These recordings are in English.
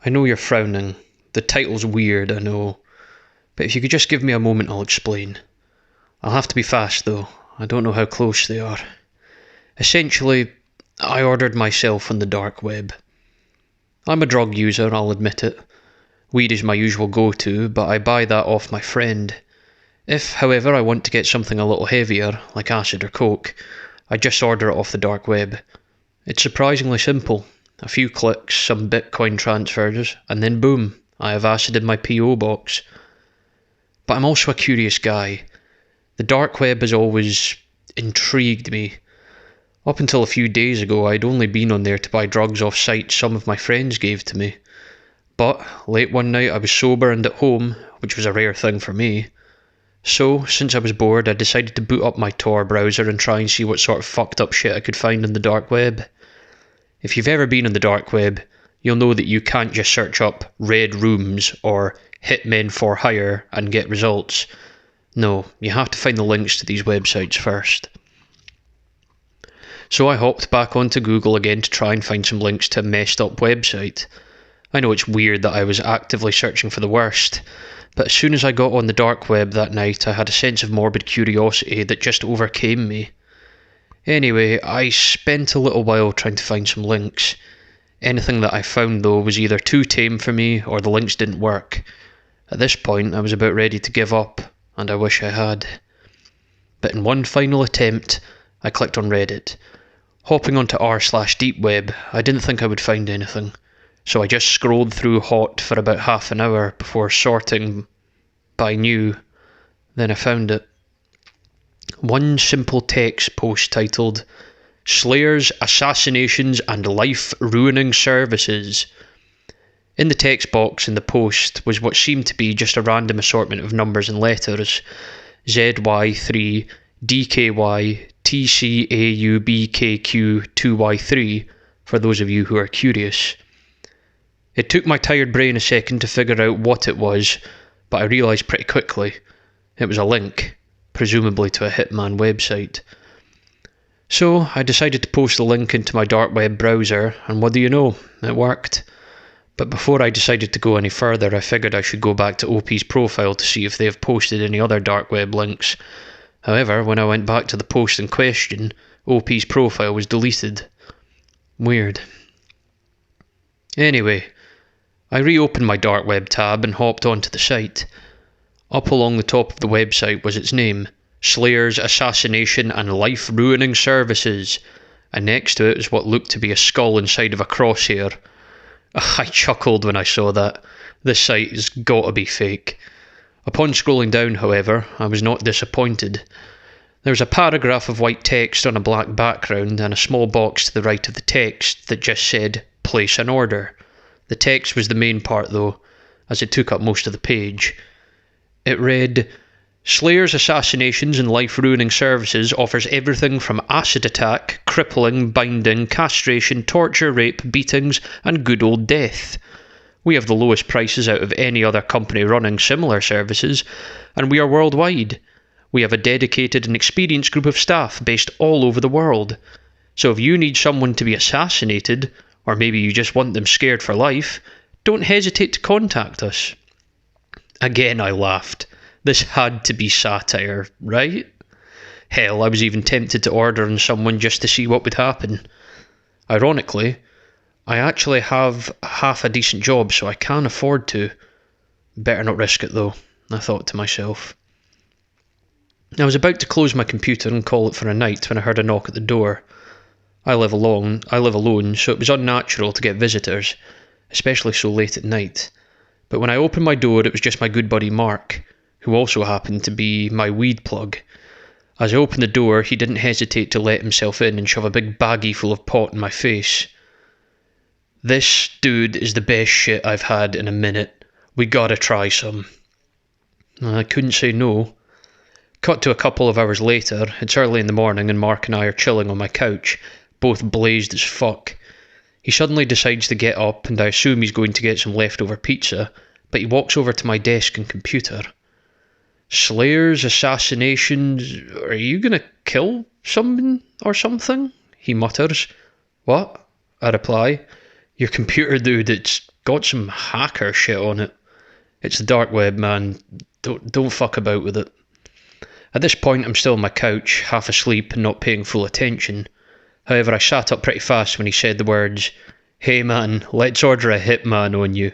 I know you're frowning. The title's weird, I know. But if you could just give me a moment, I'll explain. I'll have to be fast, though. I don't know how close they are. Essentially, I ordered myself on the dark web. I'm a drug user, I'll admit it. Weed is my usual go-to, but I buy that off my friend. If, however, I want to get something a little heavier, like acid or coke, I just order it off the dark web. It's surprisingly simple. A few clicks, some Bitcoin transfers, and then boom, I have acid in my P.O. box. But I'm also a curious guy. The dark web has always intrigued me. Up until a few days ago, I'd only been on there to buy drugs off sites some of my friends gave to me. But late one night I was sober and at home, which was a rare thing for me. So, since I was bored, I decided to boot up my Tor browser and try and see what sort of fucked up shit I could find on the dark web. If you've ever been on the dark web, you'll know that you can't just search up red rooms or hitmen for hire and get results. No, you have to find the links to these websites first. So I hopped back onto Google again to try and find some links to a messed up website. I know it's weird that I was actively searching for the worst, but as soon as I got on the dark web that night, I had a sense of morbid curiosity that just overcame me. Anyway, I spent a little while trying to find some links. Anything that I found, though, was either too tame for me or the links didn't work. At this point, I was about ready to give up, and I wish I had. But in one final attempt, I clicked on Reddit. Hopping onto r/deepweb, I didn't think I would find anything, so I just scrolled through hot for about half an hour before sorting by new. Then I found it. One simple text post titled, "Slayers, Assassinations and Life-Ruining Services." In the text box in the post was what seemed to be just a random assortment of numbers and letters. ZY3, DKY, TCAUBKQ2Y3, for those of you who are curious. It took my tired brain a second to figure out what it was, but I realised pretty quickly. It was a link, presumably to a hitman website. So I decided to post the link into my dark web browser, and what do you know, it worked. But before I decided to go any further, I figured I should go back to OP's profile to see if they have posted any other dark web links. However, when I went back to the post in question, OP's profile was deleted. Weird. Anyway, I reopened my dark web tab and hopped onto the site. Up along the top of the website was its name, Slayers, Assassination and Life-Ruining Services, and next to it was what looked to be a skull inside of a crosshair. I chuckled when I saw that. This site has got to be fake. Upon scrolling down, however, I was not disappointed. There was a paragraph of white text on a black background and a small box to the right of the text that just said, "Place an order." The text was the main part though, as it took up most of the page. It read, "Slayers, Assassinations and Life-Ruining Services offers everything from acid attack, crippling, binding, castration, torture, rape, beatings, and good old death. We have the lowest prices out of any other company running similar services, and we are worldwide. We have a dedicated and experienced group of staff based all over the world. So if you need someone to be assassinated, or maybe you just want them scared for life, don't hesitate to contact us." Again, I laughed. This had to be satire, right? Hell, I was even tempted to order on someone just to see what would happen. Ironically, I actually have half a decent job, so I can afford to. Better not risk it though, I thought to myself. I was about to close my computer and call it for a night when I heard a knock at the door. I live alone, so it was unnatural to get visitors, especially so late at night. But when I opened my door, it was just my good buddy Mark, who also happened to be my weed plug. As I opened the door, he didn't hesitate to let himself in and shove a big baggie full of pot in my face. "This, dude, is the best shit I've had in a minute. We gotta try some." I couldn't say no. Cut to a couple of hours later, it's early in the morning and Mark and I are chilling on my couch, both blazed as fuck. He suddenly decides to get up and I assume he's going to get some leftover pizza, but he walks over to my desk and computer. "Slayers, Assassinations, are you gonna kill someone or something?" he mutters. "What?" I reply. "Your computer, dude, it's got some hacker shit on it. It's the dark web, man. Don't fuck about with it. At this point, I'm still on my couch, half asleep and not paying full attention. However, I sat up pretty fast when he said the words, "Hey man, let's order a hitman on you."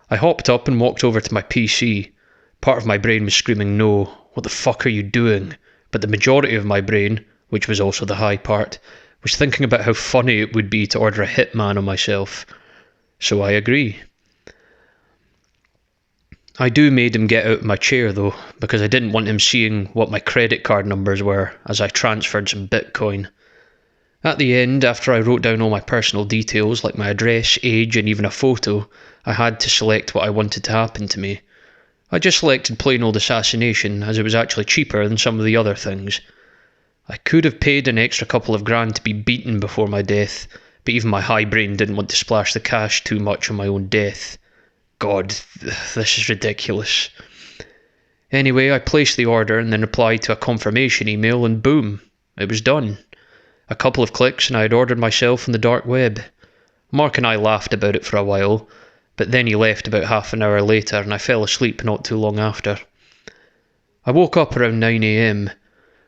I hopped up and walked over to my PC. Part of my brain was screaming no, what the fuck are you doing? But the majority of my brain, which was also the high part, was thinking about how funny it would be to order a hitman on myself. So I agree. I made him get out of my chair though, because I didn't want him seeing what my credit card numbers were as I transferred some Bitcoin. At the end, after I wrote down all my personal details like my address, age and even a photo, I had to select what I wanted to happen to me. I just selected plain old assassination as it was actually cheaper than some of the other things. I could have paid an extra couple of grand to be beaten before my death, but even my high brain didn't want to splash the cash too much on my own death. God, this is ridiculous. Anyway, I placed the order and then replied to a confirmation email and boom, it was done. A couple of clicks and I had ordered myself on the dark web. Mark and I laughed about it for a while, but then he left about half an hour later and I fell asleep not too long after. I woke up around 9 AM,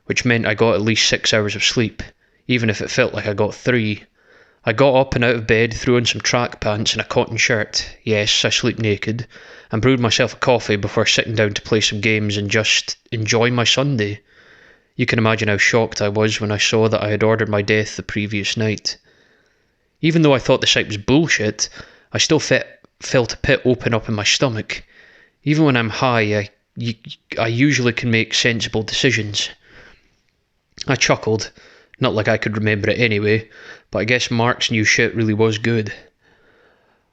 which meant I got at least 6 hours of sleep, even if it felt like I got 3. I got up and out of bed, threw on some track pants and a cotton shirt, yes, I sleep naked, and brewed myself a coffee before sitting down to play some games and just enjoy my Sunday. You can imagine how shocked I was when I saw that I had ordered my death the previous night. Even though I thought the site was bullshit, I still felt a pit open up in my stomach. Even when I'm high, I usually can make sensible decisions. I chuckled. Not like I could remember it anyway, but I guess Mark's new shit really was good.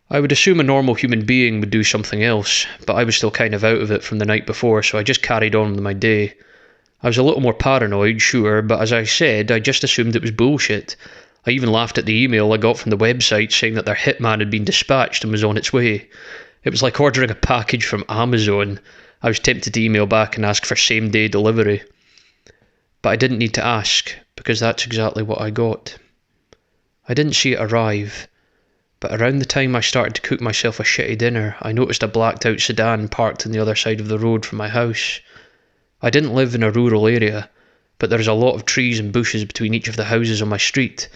I would assume a normal human being would do something else, but I was still kind of out of it from the night before, so I just carried on with my day. I was a little more paranoid, sure, but as I said, I just assumed it was bullshit. I even laughed at the email I got from the website saying that their hitman had been dispatched and was on its way. It was like ordering a package from Amazon. I was tempted to email back and ask for same-day delivery. But I didn't need to ask, because that's exactly what I got. I didn't see it arrive, but around the time I started to cook myself a shitty dinner, I noticed a blacked out sedan parked on the other side of the road from my house. I didn't live in a rural area, but there is a lot of trees and bushes between each of the houses on my street,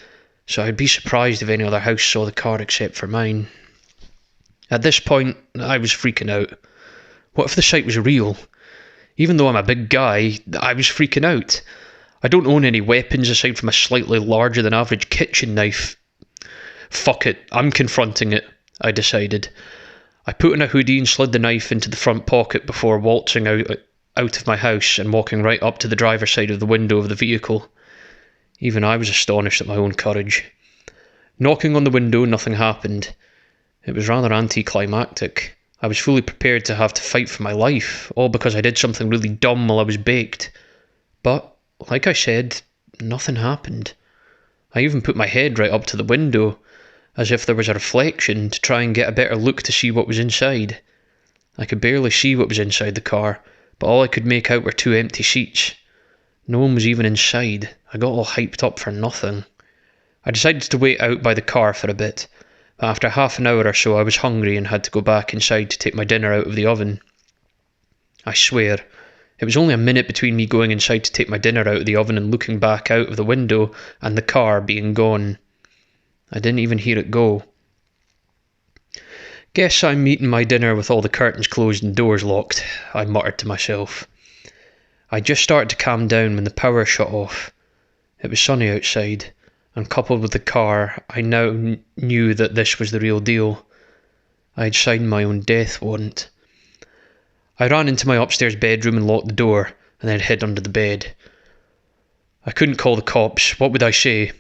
so I'd be surprised if any other house saw the car except for mine. At this point, I was freaking out. What if the site was real? Even though I'm a big guy, I was freaking out. I don't own any weapons aside from a slightly larger than average kitchen knife. Fuck it, I'm confronting it, I decided. I put on a hoodie and slid the knife into the front pocket before waltzing out of my house and walking right up to the driver's side of the window of the vehicle. Even I was astonished at my own courage. Knocking on the window, nothing happened. It was rather anticlimactic. I was fully prepared to have to fight for my life, all because I did something really dumb while I was baked. But, like I said, nothing happened. I even put my head right up to the window, as if there was a reflection, to try and get a better look to see what was inside. I could barely see what was inside the car, but all I could make out were 2 empty seats. No one was even inside. I got all hyped up for nothing. I decided to wait out by the car for a bit. After half an hour or so I was hungry and had to go back inside to take my dinner out of the oven. I swear, it was only a minute between me going inside to take my dinner out of the oven and looking back out of the window and the car being gone. I didn't even hear it go. Guess I'm eating my dinner with all the curtains closed and doors locked, I muttered to myself. I just started to calm down when the power shut off. It was sunny outside, and coupled with the car, I now knew that this was the real deal. I had signed my own death warrant. I ran into my upstairs bedroom and locked the door, and then hid under the bed. I couldn't call the cops. What would I say?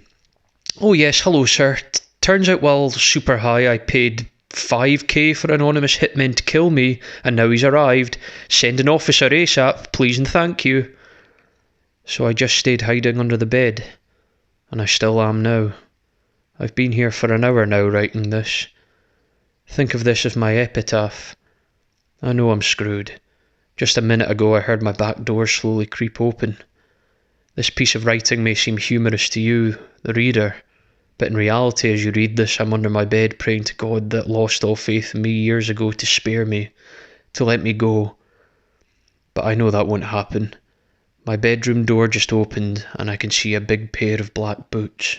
"Oh yes, hello sir. Turns out while super high I paid 5k for anonymous hitmen to kill me, and now he's arrived. Send an officer ASAP, please and thank you." So I just stayed hiding under the bed. And I still am now. I've been here for an hour now writing this. Think of this as my epitaph. I know I'm screwed. Just a minute ago I heard my back door slowly creep open. This piece of writing may seem humorous to you, the reader, But in reality, as you read this, I'm under my bed praying to God that lost all faith in me years ago to spare me, to let me go. But I know that won't happen. My bedroom door just opened and I can see a big pair of black boots.